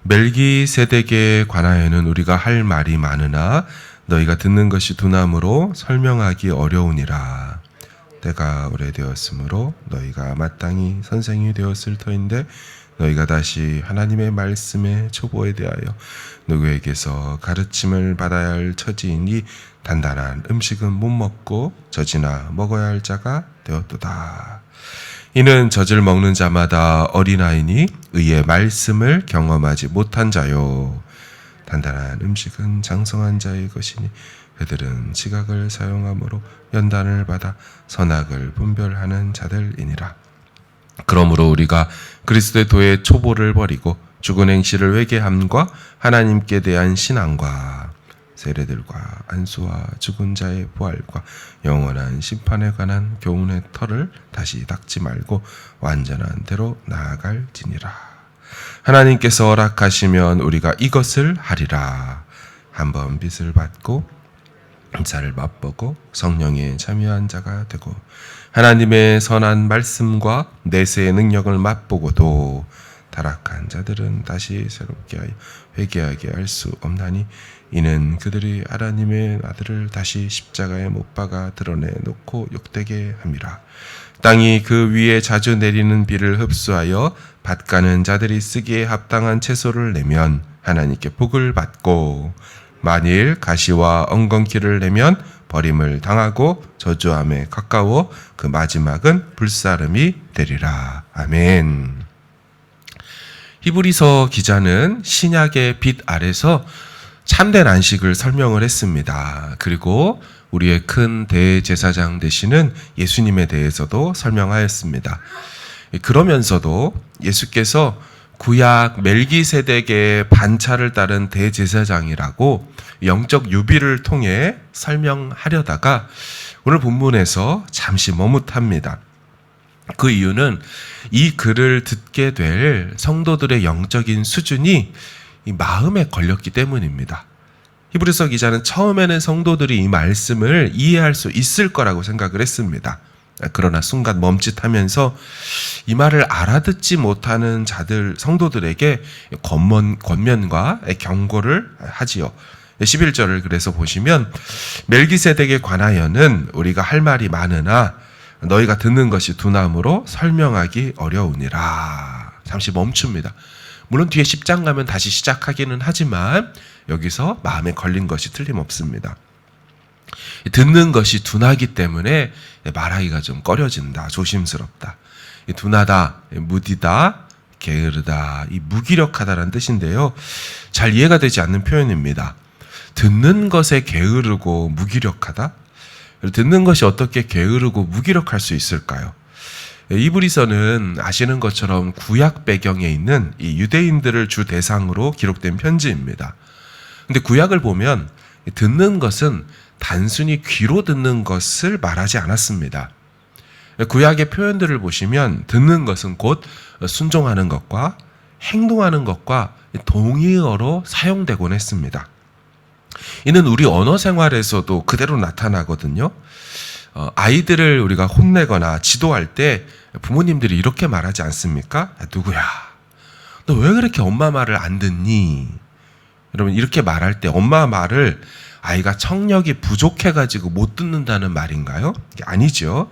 멜기세덱에 관하여는 우리가 할 말이 많으나 너희가 듣는 것이 두나무로 설명하기 어려우니라. 때가 오래되었으므로 너희가 마땅히 선생이 되었을 터인데 너희가 다시 하나님의 말씀의 초보에 대하여 누구에게서 가르침을 받아야 할 처지이니 단단한 음식은 못 먹고 젖이나 먹어야 할 자가 되었도다. 이는 젖을 먹는 자마다 어린아이니 의의 말씀을 경험하지 못한 자요. 단단한 음식은 장성한 자의 것이니 그들은 지각을 사용함으로 연단을 받아 선악을 분별하는 자들이니라. 그러므로 우리가 그리스도의 도의 초보를 버리고 죽은 행실을 회개함과 하나님께 대한 신앙과 세례들과 안수와 죽은 자의 부활과 영원한 심판에 관한 교훈의 털을 다시 닦지 말고 완전한 대로 나아갈지니라. 하나님께서 허락하시면 우리가 이것을 하리라. 한번 빚을 받고 자를 맛보고 성령에 참여한 자가 되고 하나님의 선한 말씀과 내세의 능력을 맛보고도 타락한 자들은 다시 새롭게 하여 회개하게 할 수 없나니 이는 그들이 하나님의 아들을 다시 십자가에 못 박아 드러내놓고 욕되게 함이라. 땅이 그 위에 자주 내리는 비를 흡수하여 밭 가는 자들이 쓰기에 합당한 채소를 내면 하나님께 복을 받고 만일 가시와 엉겅퀴를 내면 버림을 당하고 저주함에 가까워 그 마지막은 불사름이 되리라. 아멘. 히브리서 기자는 신약의 빛 아래서 참된 안식을 설명을 했습니다. 그리고 우리의 큰 대제사장 되시는 예수님에 대해서도 설명하였습니다. 그러면서도 예수께서 구약 멜기세덱의 반차를 따른 대제사장이라고 영적 유비를 통해 설명하려다가 오늘 본문에서 잠시 머뭇합니다. 그 이유는 이 글을 듣게 될 성도들의 영적인 수준이 이 마음에 걸렸기 때문입니다. 히브리서 기자는 처음에는 성도들이 이 말씀을 이해할 수 있을 거라고 생각을 했습니다. 그러나 순간 멈칫하면서 이 말을 알아듣지 못하는 자들, 성도들에게 권면과 경고를 하지요. 11절을 그래서 보시면 멜기세덱에 관하여는 우리가 할 말이 많으나 너희가 듣는 것이 두나무로 설명하기 어려우니라. 잠시 멈춥니다. 물론 뒤에 10장 가면 다시 시작하기는 하지만 여기서 마음에 걸린 것이 틀림없습니다. 듣는 것이 둔하기 때문에 말하기가 좀 꺼려진다, 조심스럽다. 둔하다, 무디다, 게으르다, 이 무기력하다라는 뜻인데요. 잘 이해가 되지 않는 표현입니다. 듣는 것에 게으르고 무기력하다? 듣는 것이 어떻게 게으르고 무기력할 수 있을까요? 히브리서는 아시는 것처럼 구약 배경에 있는 이 유대인들을 주 대상으로 기록된 편지입니다. 근데 구약을 보면 듣는 것은 단순히 귀로 듣는 것을 말하지 않았습니다. 구약의 표현들을 보시면 듣는 것은 곧 순종하는 것과 행동하는 것과 동의어로 사용되곤 했습니다. 이는 우리 언어 생활에서도 그대로 나타나거든요. 아이들을 우리가 혼내거나 지도할 때 부모님들이 이렇게 말하지 않습니까? 누구야? 너 왜 그렇게 엄마 말을 안 듣니? 여러분 이렇게 말할 때 엄마 말을 아이가 청력이 부족해가지고 못 듣는다는 말인가요? 아니죠.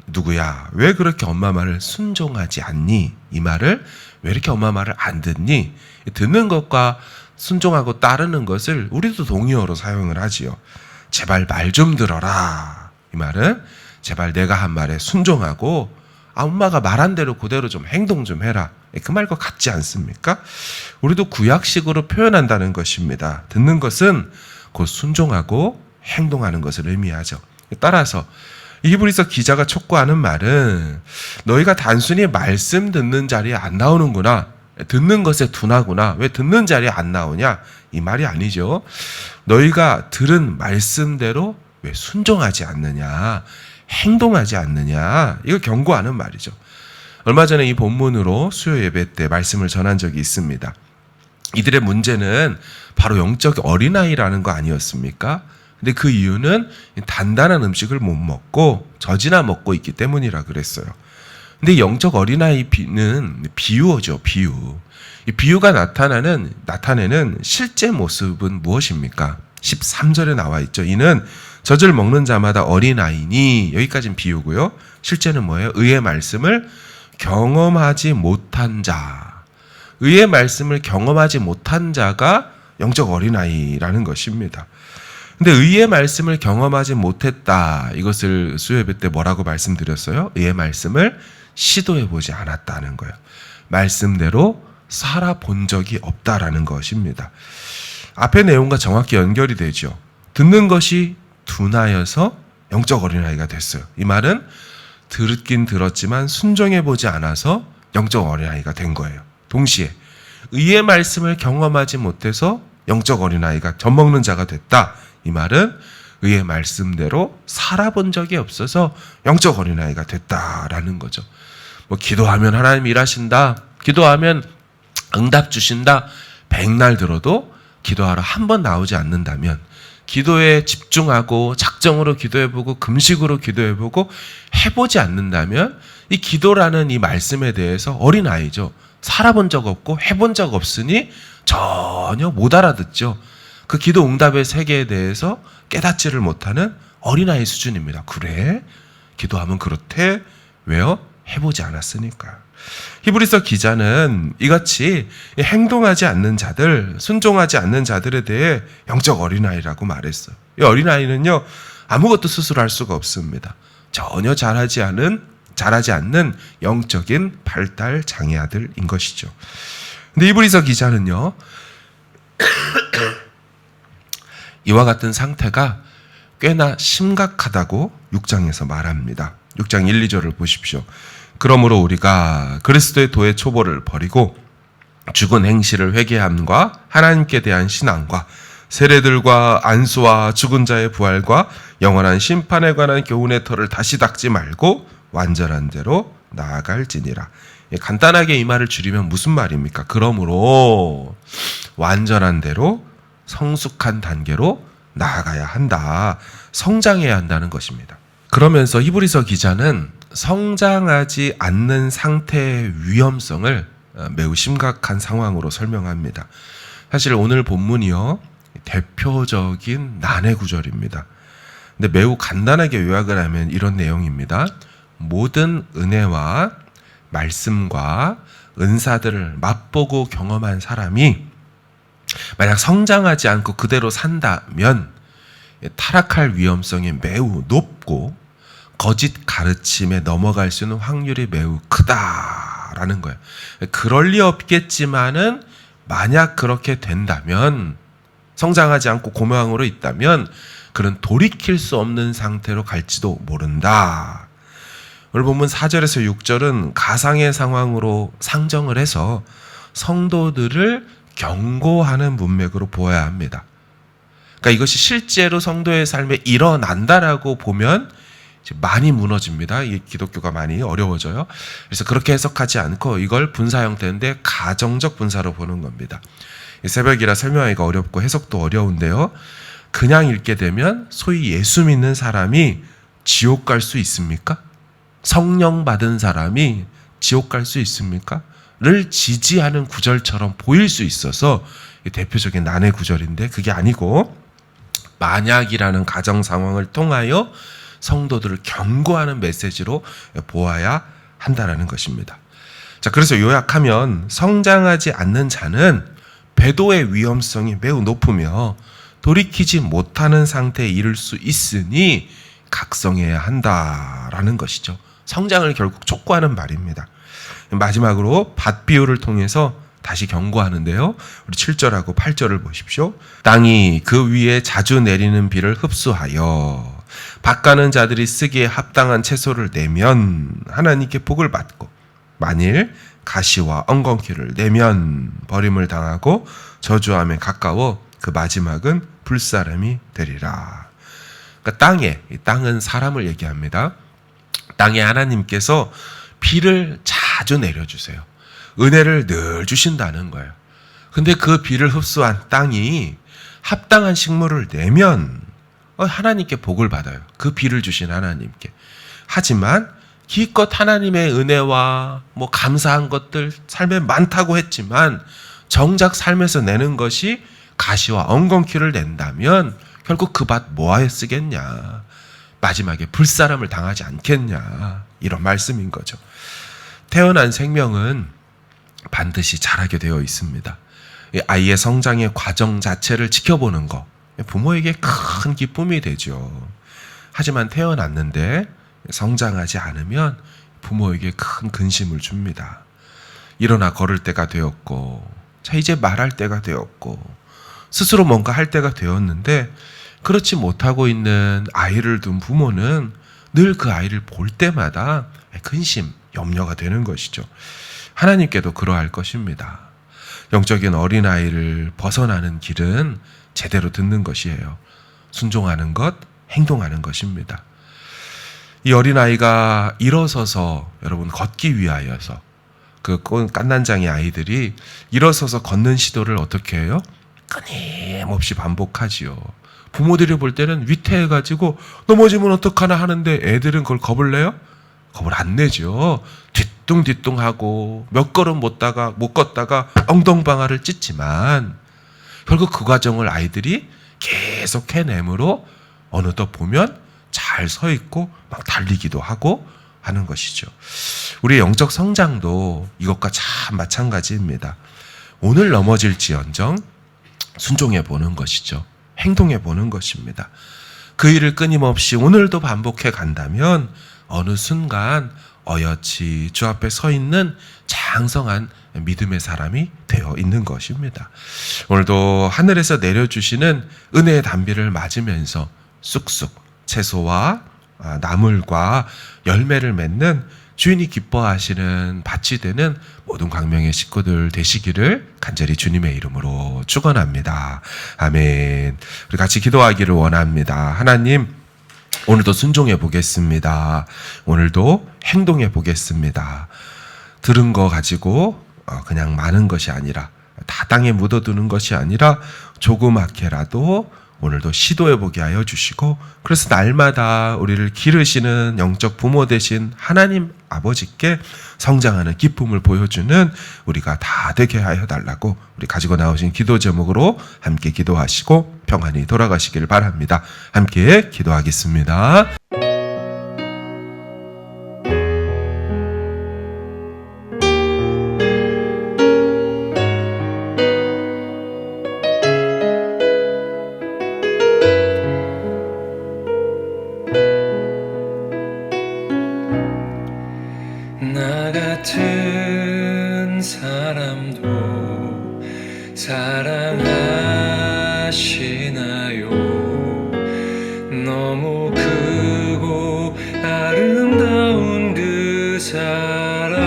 누구야? 왜 그렇게 엄마 말을 순종하지 않니? 이 말을 왜 이렇게 엄마 말을 안 듣니? 듣는 것과 순종하고 따르는 것을 우리도 동의어로 사용을 하지요. 제발 말 좀 들어라. 이 말은 제발 내가 한 말에 순종하고 엄마가 말한 대로 그대로 좀 행동 좀 해라. 그 말과 같지 않습니까? 우리도 구약식으로 표현한다는 것입니다. 듣는 것은 곧 순종하고 행동하는 것을 의미하죠. 따라서 히브리서 기자가 촉구하는 말은 너희가 단순히 말씀 듣는 자리에 안 나오는구나. 듣는 것에 둔하구나. 왜 듣는 자리에 안 나오냐? 이 말이 아니죠. 너희가 들은 말씀대로 왜 순종하지 않느냐? 행동하지 않느냐? 이걸 경고하는 말이죠. 얼마 전에 이 본문으로 수요 예배 때 말씀을 전한 적이 있습니다. 이들의 문제는 바로 영적 어린아이라는 거 아니었습니까? 근데 그 이유는 단단한 음식을 못 먹고 젖이나 먹고 있기 때문이라 그랬어요. 근데 영적 어린아이 비는 비유어죠, 비유. 이 비유가 나타내는 실제 모습은 무엇입니까? 13절에 나와 있죠. 이는 젖을 먹는 자마다 어린아이니, 여기까지는 비유고요. 실제는 뭐예요? 의의 말씀을 경험하지 못한 자. 의의 말씀을 경험하지 못한 자가 영적 어린아이라는 것입니다. 근데 의의 말씀을 경험하지 못했다. 이것을 수요예배 때 뭐라고 말씀드렸어요? 의의 말씀을 시도해보지 않았다는 거예요. 말씀대로 살아본 적이 없다라는 것입니다. 앞의 내용과 정확히 연결이 되죠. 듣는 것이 둔하여서 영적 어린아이가 됐어요. 이 말은 듣긴 들었지만 순종해보지 않아서 영적 어린아이가 된 거예요. 동시에 의의 말씀을 경험하지 못해서 영적 어린아이가 젖먹는 자가 됐다. 이 말은 의의 말씀대로 살아본 적이 없어서 영적 어린아이가 됐다라는 거죠. 뭐 기도하면 하나님 일하신다. 기도하면 응답 주신다. 백날 들어도 기도하러 한 번 나오지 않는다면, 기도에 집중하고 작정으로 기도해보고 금식으로 기도해보고 해보지 않는다면 이 기도라는 이 말씀에 대해서 어린아이죠. 살아본 적 없고 해본 적 없으니 전혀 못 알아듣죠. 그 기도 응답의 세계에 대해서 깨닫지를 못하는 어린아이 수준입니다. 그래? 기도하면 그렇대? 왜요? 해보지 않았으니까. 히브리서 기자는 이같이 행동하지 않는 자들, 순종하지 않는 자들에 대해 영적 어린아이라고 말했어요. 이 어린아이는요, 아무것도 스스로 할 수가 없습니다. 전혀 잘하지 않는 영적인 발달 장애아들인 것이죠. 근데 히브리서 기자는요, 이와 같은 상태가 꽤나 심각하다고 6장에서 말합니다. 6장 1, 2절을 보십시오. 그러므로 우리가 그리스도의 도의 초보를 버리고 죽은 행실을 회개함과 하나님께 대한 신앙과 세례들과 안수와 죽은 자의 부활과 영원한 심판에 관한 교훈의 털을 다시 닦지 말고 완전한 대로 나아갈지니라. 간단하게 이 말을 줄이면 무슨 말입니까? 그러므로 완전한 대로 성숙한 단계로 나아가야 한다. 성장해야 한다는 것입니다. 그러면서 히브리서 기자는 성장하지 않는 상태의 위험성을 매우 심각한 상황으로 설명합니다. 사실 오늘 본문이요, 대표적인 난해 구절입니다. 근데 매우 간단하게 요약을 하면 이런 내용입니다. 모든 은혜와 말씀과 은사들을 맛보고 경험한 사람이 만약 성장하지 않고 그대로 산다면 타락할 위험성이 매우 높고 거짓 가르침에 넘어갈 수 있는 확률이 매우 크다라는 거예요. 그럴 리 없겠지만은 만약 그렇게 된다면, 성장하지 않고 고명으로 있다면 그는 돌이킬 수 없는 상태로 갈지도 모른다. 오늘 본문 4절에서 6절은 가상의 상황으로 상정을 해서 성도들을 경고하는 문맥으로 보아야 합니다. 그러니까 이것이 실제로 성도의 삶에 일어난다라고 보면 많이 무너집니다. 이 기독교가 많이 어려워져요. 그래서 그렇게 해석하지 않고 이걸 분사 형태인데 가정적 분사로 보는 겁니다. 새벽이라 설명하기가 어렵고 해석도 어려운데요. 그냥 읽게 되면 소위 예수 믿는 사람이 지옥 갈 수 있습니까? 성령 받은 사람이 지옥 갈 수 있습니까? 를 지지하는 구절처럼 보일 수 있어서 대표적인 난해 구절인데, 그게 아니고 만약이라는 가정 상황을 통하여 성도들을 경고하는 메시지로 보아야 한다는 것입니다. 자, 그래서 요약하면 성장하지 않는 자는 배도의 위험성이 매우 높으며 돌이키지 못하는 상태에 이를 수 있으니 각성해야 한다라는 것이죠. 성장을 결국 촉구하는 말입니다. 마지막으로 밭 비유를 통해서 다시 경고하는데요. 우리 7절하고 8절을 보십시오. 땅이 그 위에 자주 내리는 비를 흡수하여 밭 가는 자들이 쓰기에 합당한 채소를 내면 하나님께 복을 받고, 만일 가시와 엉겅퀴를 내면 버림을 당하고 저주함에 가까워 그 마지막은 불사름이 되리라. 그러니까 땅은 사람을 얘기합니다. 땅에 하나님께서 비를 자주 내려주세요. 은혜를 늘 주신다는 거예요. 근데 그 비를 흡수한 땅이 합당한 식물을 내면 하나님께 복을 받아요. 그 비를 주신 하나님께. 하지만 기껏 하나님의 은혜와 뭐 감사한 것들 삶에 많다고 했지만 정작 삶에서 내는 것이 가시와 엉겅퀴를 낸다면 결국 그 밭 뭐하에 쓰겠냐. 마지막에 불사람을 당하지 않겠냐. 이런 말씀인 거죠. 태어난 생명은 반드시 자라게 되어 있습니다. 아이의 성장의 과정 자체를 지켜보는 것, 부모에게 큰 기쁨이 되죠. 하지만 태어났는데 성장하지 않으면 부모에게 큰 근심을 줍니다. 일어나 걸을 때가 되었고, 자 이제 말할 때가 되었고, 스스로 뭔가 할 때가 되었는데 그렇지 못하고 있는 아이를 둔 부모는 늘 그 아이를 볼 때마다 근심, 염려가 되는 것이죠. 하나님께도 그러할 것입니다. 영적인 어린아이를 벗어나는 길은 제대로 듣는 것이에요. 순종하는 것, 행동하는 것입니다. 이 어린아이가 일어서서 여러분 걷기 위하여서 그 깐난장이 아이들이 일어서서 걷는 시도를 어떻게 해요? 끊임없이 반복하지요. 부모들이 볼 때는 위태해가지고 넘어지면 어떡하나 하는데 애들은 그걸 겁을 내요? 겁을 안 내죠. 뒤뚱뒤뚱하고 몇 걸음 못 걷다가 엉덩방아를 찢지만 결국 그 과정을 아이들이 계속 해내므로 어느덧 보면 잘 서 있고 막 달리기도 하고 하는 것이죠. 우리의 영적 성장도 이것과 참 마찬가지입니다. 오늘 넘어질지언정 순종해 보는 것이죠. 행동해 보는 것입니다. 그 일을 끊임없이 오늘도 반복해 간다면 어느 순간 어여치 주 앞에 서 있는 장성한 믿음의 사람이 되어 있는 것입니다. 오늘도 하늘에서 내려주시는 은혜의 단비를 맞으면서 쑥쑥 채소와 나물과 열매를 맺는 주인이 기뻐하시는 밭이 되는 모든 광명의 식구들 되시기를 간절히 주님의 이름으로 축원합니다. 아멘. 우리 같이 기도하기를 원합니다. 하나님, 오늘도 순종해 보겠습니다. 오늘도 행동해 보겠습니다. 들은 거 가지고 그냥 많은 것이 아니라 다 땅에 묻어두는 것이 아니라 조그맣게라도 오늘도 시도해보게 하여 주시고, 그래서 날마다 우리를 기르시는 영적 부모 되신 하나님 아버지께 성장하는 기쁨을 보여주는 우리가 다 되게 하여 달라고 우리 가지고 나오신 기도 제목으로 함께 기도하시고 평안히 돌아가시길 바랍니다. 함께 기도하겠습니다. 나 같은 사람도 사랑하시나요? 너무 크고 아름다운 그 사랑,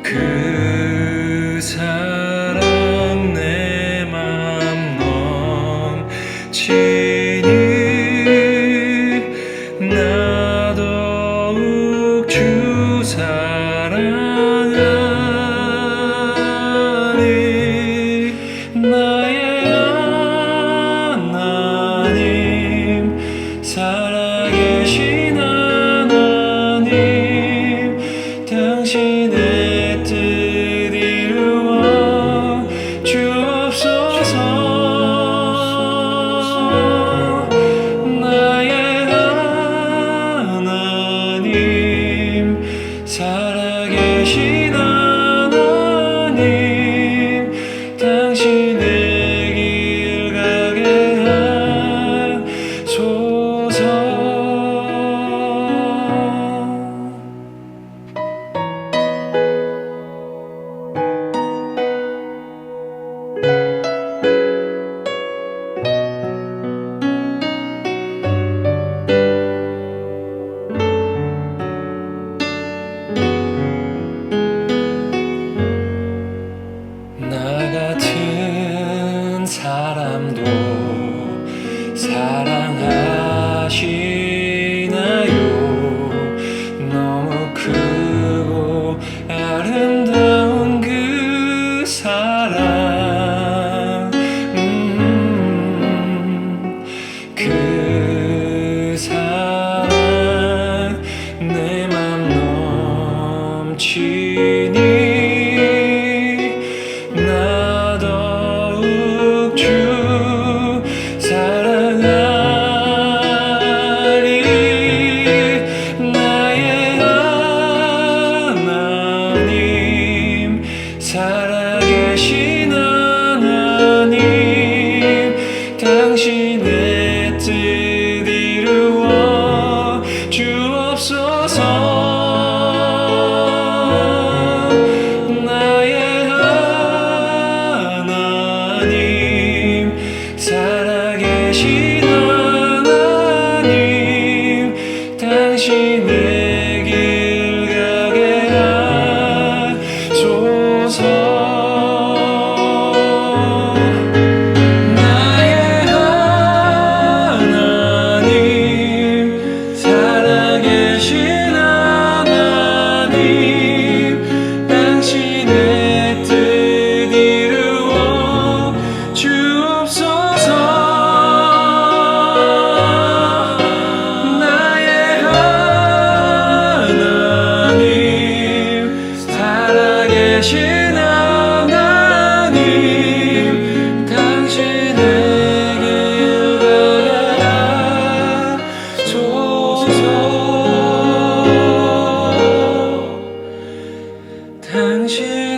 그 사랑 내 맘 넘치니 나 더욱 주 사랑하니 나의 하나님, 살아계신 하나님, 당신의 뜻 이루어 주옵소서. 나의 하나님, 살아계신 하나님, 당신의 길 가게 하소서. 넘치니 나 더욱 주 사랑하리. 나의 하나님 살아계신 하나님 당신의 뜻 이루어 주옵소서. 나의 하나님 살아계신 하나님 당신의 길 가게 하소서. 나의 하나님 살아계신 하나님 당신의 뜻 이루어 주옵소서. 나의 하나님 살아계신 하나님 당신의 길 가게 하소서. 당신